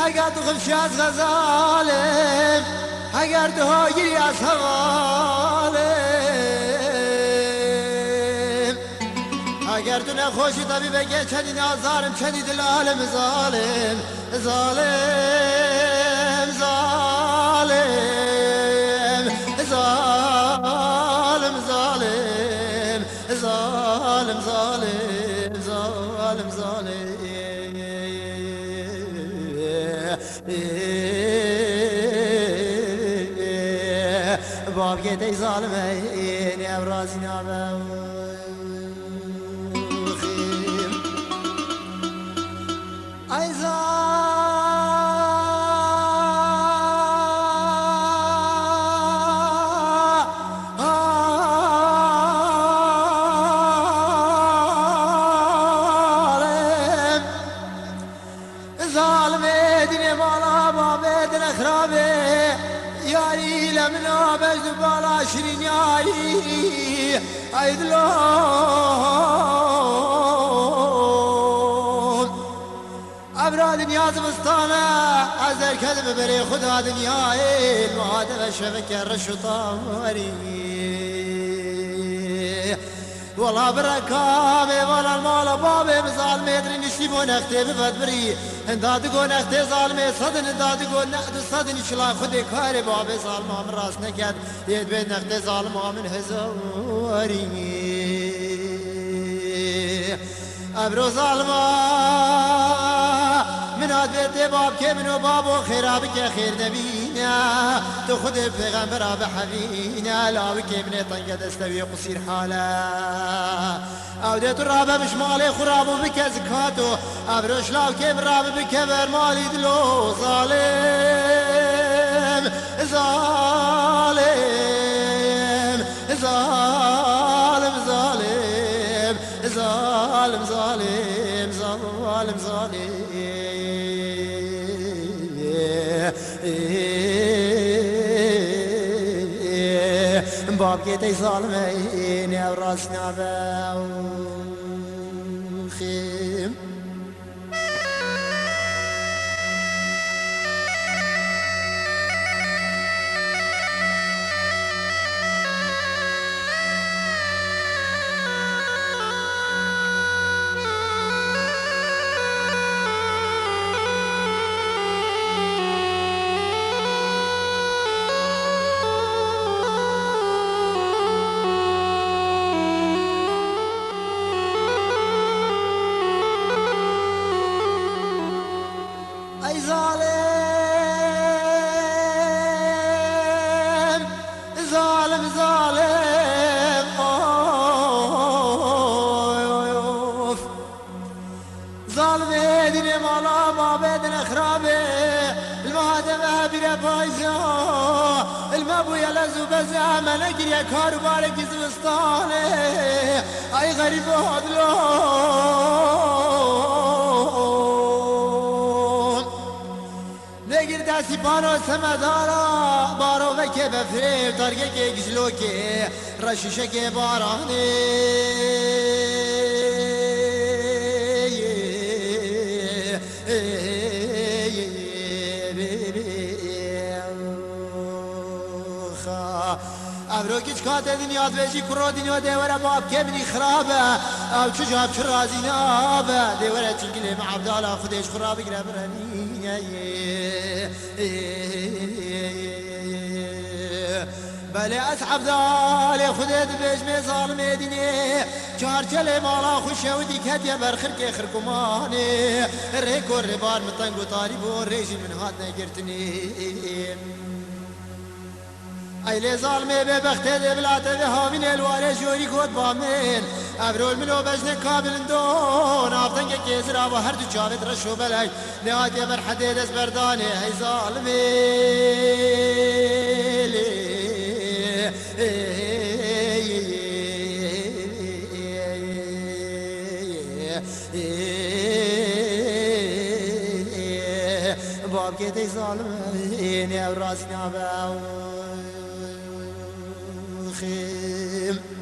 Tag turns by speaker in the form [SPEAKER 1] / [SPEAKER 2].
[SPEAKER 1] اگر تو خفشی از غزالم اگر تو هاگیری از حوالم اگر تو نخوشی طبی بگه چنین آزارم چنین دلالم ظالم ظالم ظالم ظالم ظالم ظالم ظالم ظالم ظالم باب گیتی ظالمین ابرازی نابم ای ظالم دین بالا باب دین خرابه یاری لمنا بجد بالا شیرین یاری ای دلون ابرا دنیا زمستانه از در کلمه بری خدا دنیای المعادة شبكة الرشطاري والله بركابي والله المال بابي بظالمي ادري نشتيبون اختي بفدبري انت تقول اختي ظالمي صدن انت تقول نحن صدن شلا خدي كاري بابي ظالمه من راس نكد يد بين اختي ظالمه من هزوري ابرو ظالمه من بيت باب که منو بابو خیراب که خیر نبینا تو خود پیغمبر آب حبینا لاوی که ابن طنقه دستوی قصیر حالا او دیتو رابه بشمالی خرابو بکه زکاتو ابروش لاو که برابه بکه برمالی دلو ظالم ظالم ظالم ظالم ظالم ظالم ظالم ظالم باب گیتی ظالمین او راست نابو خیم ظالم ظالم اوف ظالم دين مالا بابا دين خرابه المهادمه بلا بايزا المبو يلزو بزا منقر يا كارو بارك زمستانه اي غريب هدلون نگیر دستی پانو سمدارا بارو وکه بفریب تارگه که گزلو که رشیشه که بارانه ابرو کچ کات دنیا دویجی کرو دنیا دیوره باب که بنی خرابه او چجاب چه رازی نابه دیوره چنگلی معبدالا خودش خرابه گره برنی بله اصحاب دالي خدت بجمي ظالمي ديني چارچل مالا خوشه و دیکت یا برخر که خرکمانه ریک و ربار مطنگ و طاری و ریجی من هات نگرتنی ایلی ظالمي ببخته دبلاته به هاوین الواره جوری کود بامن ابرول منو بجنه کابل دون آفتنگه که زرا و هر دو چاوت رشو بلای نهات یا برحده دست بردانه ای ظالمي باب که تی ظالمين يا راسنا باو خيم